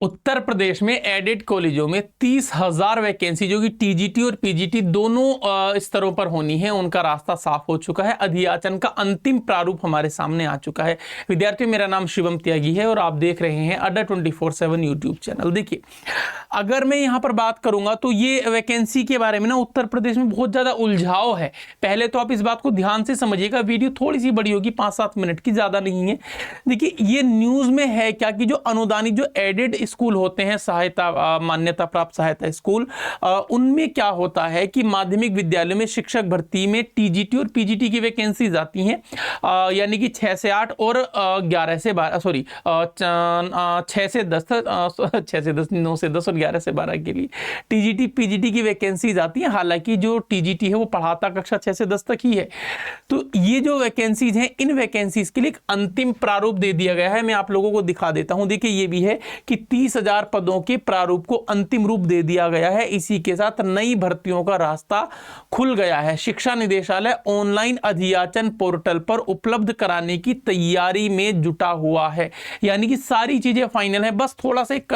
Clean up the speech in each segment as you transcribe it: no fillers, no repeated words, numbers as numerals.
उत्तर प्रदेश में एडेड कॉलेजों में 30,000 वैकेंसी जो कि टीजीटी और पीजीटी दोनों स्तरों पर होनी है, उनका रास्ता साफ हो चुका है। अधियाचन का अंतिम प्रारूप हमारे सामने आ चुका है। विद्यार्थियों, मेरा नाम शिवम त्यागी है और आप देख रहे हैं अड्डा 24/7 यूट्यूब चैनल। देखिए, अगर मैं यहाँ पर बात करूंगा तो ये वैकेंसी के बारे में ना उत्तर प्रदेश में बहुत ज़्यादा उलझाव है। पहले तो आप इस बात को ध्यान से समझिएगा, वीडियो थोड़ी सी बड़ी होगी, 5-7 मिनट की, ज़्यादा नहीं है। देखिए, ये न्यूज़ में है क्या कि जो अनुदानित जो एडेड स्कूल होते हैं, सहायता मान्यता प्राप्त सहायता स्कूल, उनमें क्या होता है कि माध्यमिक विद्यालयों में शिक्षक भर्ती में टीजीटी और पीजीटी की वैकेंसीज आती हैं, यानी कि 6 से 8 और 11 से 12, सॉरी 6 से 10, 9 से 10 और 11 से 12 के लिए टीजीटी पीजीटी की वैकेंसीज आती हैं। हालांकि जो टीजीटी है वो पढ़ाता कक्षा 6 से 10 तक ही है। तो ये जो वैकेंसीज हैं, इन वैकेंसीज के लिए एक अंतिम प्रारूप दे दिया गया है। मैं आप लोगों को दिखा देता हूं। देखिए, ये भी है कि 30,000 पदों के प्रारूप को अंतिम रूप दे दिया गया है। इसी के साथ नई भर्तियों का रास्ता खुल गया है। शिक्षा निदेशालय ऑनलाइन अधियाचन पोर्टल पर उपलब्ध कराने की तैयारी में जुटा हुआ है, यानी कि सारी चीजें फाइनल है। बस थोड़ा सा एक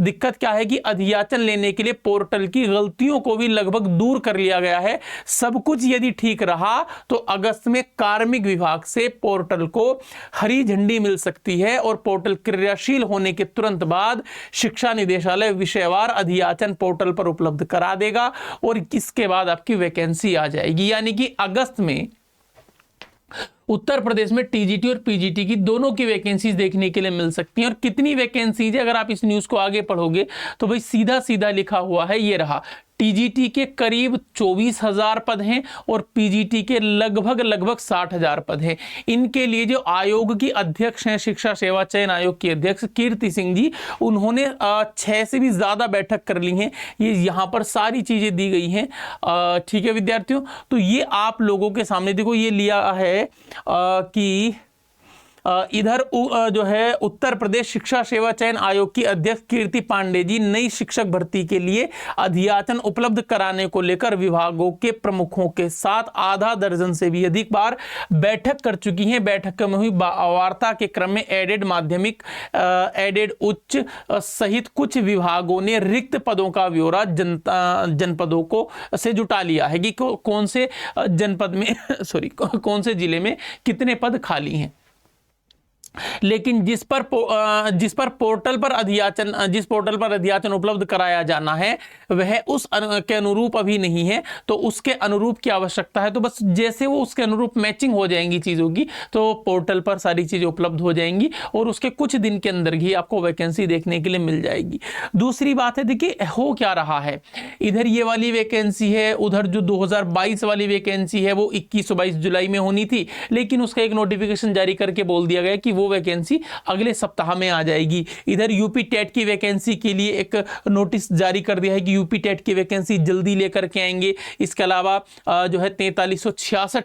दिक्कत क्या है कि अधियाचन लेने के लिए पोर्टल की गलतियों को भी लगभग दूर कर लिया गया है। सब कुछ यदि ठीक रहा तो अगस्त में कार्मिक विभाग से पोर्टल को हरी झंडी मिल सकती है और पोर्टल क्रियाशील होने के तुरंत बाद शिक्षा निदेशालय विषयवार अधियाचन पोर्टल पर उपलब्ध करा देगा और इसके बाद आपकी वैकेंसी आ जाएगी। यानी कि अगस्त में उत्तर प्रदेश में टीजीटी और पीजीटी की दोनों की वैकेंसीज देखने के लिए मिल सकती हैं। और कितनी वैकेंसीज है, अगर आप इस न्यूज़ को आगे पढ़ोगे तो भाई सीधा सीधा लिखा हुआ है, ये रहा। टीजीटी के करीब 24,000 पद हैं और पीजीटी के लगभग 60,000 पद हैं। इनके लिए जो आयोग की अध्यक्ष हैं, शिक्षा सेवा चयन आयोग की अध्यक्ष कीर्ति सिंह जी, उन्होंने 6 से भी ज़्यादा बैठक कर ली हैं। ये यहाँ पर सारी चीज़ें दी गई हैं। ठीक है विद्यार्थियों, तो ये आप लोगों के सामने देखो, ये लिया है कि इधर जो है उत्तर प्रदेश शिक्षा सेवा चयन आयोग की अध्यक्ष कीर्ति पांडे जी नई शिक्षक भर्ती के लिए अधियाचन उपलब्ध कराने को लेकर विभागों के प्रमुखों के साथ आधा दर्जन से भी अधिक बार बैठक कर चुकी हैं। बैठक में हुई वार्ता के क्रम में एडेड माध्यमिक, एडेड उच्च सहित कुछ विभागों ने रिक्त पदों का ब्यौरा जनपदों को से जुटा लिया है कि कौन से जनपद में कौन से जिले में कितने पद खाली हैं। लेकिन जिस पोर्टल पर अधियाचन उपलब्ध कराया जाना है वह उस के अनुरूप अभी नहीं है, तो उसके अनुरूप की आवश्यकता है। तो बस जैसे वो उसके अनुरूप मैचिंग हो जाएंगी चीज़ों की, तो पोर्टल पर सारी चीज़ें उपलब्ध हो जाएंगी और उसके कुछ दिन के अंदर ही आपको वैकेंसी देखने के लिए मिल जाएगी। दूसरी बात है, देखिए हो क्या रहा है, इधर ये वाली वैकेंसी है, उधर जो 2022 वाली वैकेंसी है वो 21-22 जुलाई में होनी थी, लेकिन उसका एक नोटिफिकेशन जारी करके बोल दिया गया कि वो वैकेंसी अगले सप्ताह में आ जाएगी। इधर यूपी टेट की वैकेंसी के लिए एक नोटिस जारी कर दिया है कि यूपी टेट की वैकेंसी जल्दी लेकर के आएंगे। इसके अलावा जो है 4166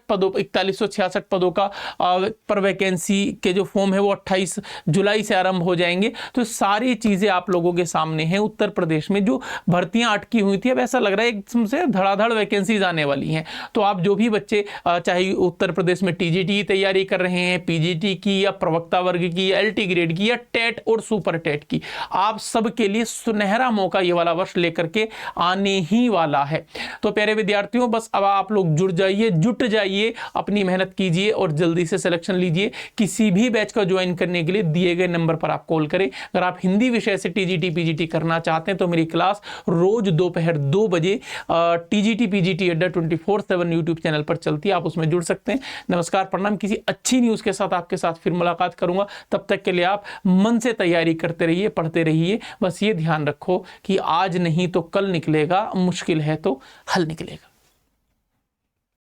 पदों का पर वैकेंसी के जो फॉर्म है वो 28 जुलाई से आरंभ हो जाएंगे। तो सारी चीजें आप लोगों के सामने हैं। उत्तर प्रदेश में जो भर्तियां अटकी हुई थी, अब ऐसा लग रहा है एकदम से धड़ाधड़ वैकेंसीज आने वाली हैं। तो आप जो भी बच्चे चाहे उत्तर प्रदेश में टीजीटी की तैयारी कर रहे हैं, पीजीटी की या प्रवक्ता वर्ग की, एलटी ग्रेड की या टेट और सुपर टेट की, आप सबके लिए सुनहरा मौका ये वाला वर्ष लेकर के आने ही वाला है। तो प्यारे विद्यार्थियों, बस अब आप लोग जुट जाइए, अपनी मेहनत कीजिए और जल्दी से सिलेक्शन लीजिए। किसी भी बैच का ज्वाइन करने के लिए दिए गए नंबर पर आप कॉल करें। अगर आप हिंदी विषय से टीजीटी पीजीटी करना चाहते हैं तो मेरी क्लास रोज दोपहर 2 बजे टीजीटी पीजीटी अड्डा 24/7 यूट्यूब चैनल पर चलती है, आप उसमें जुड़ सकते हैं। नमस्कार, प्रणाम। किसी अच्छी न्यूज के साथ आपके साथ फिर मुलाकात करूंगा। तब तक के लिए आप मन से तैयारी करते रहिए, पढ़ते रहिए। बस ये ध्यान रखो कि आज नहीं तो कल निकलेगा, मुश्किल है तो हल निकलेगा।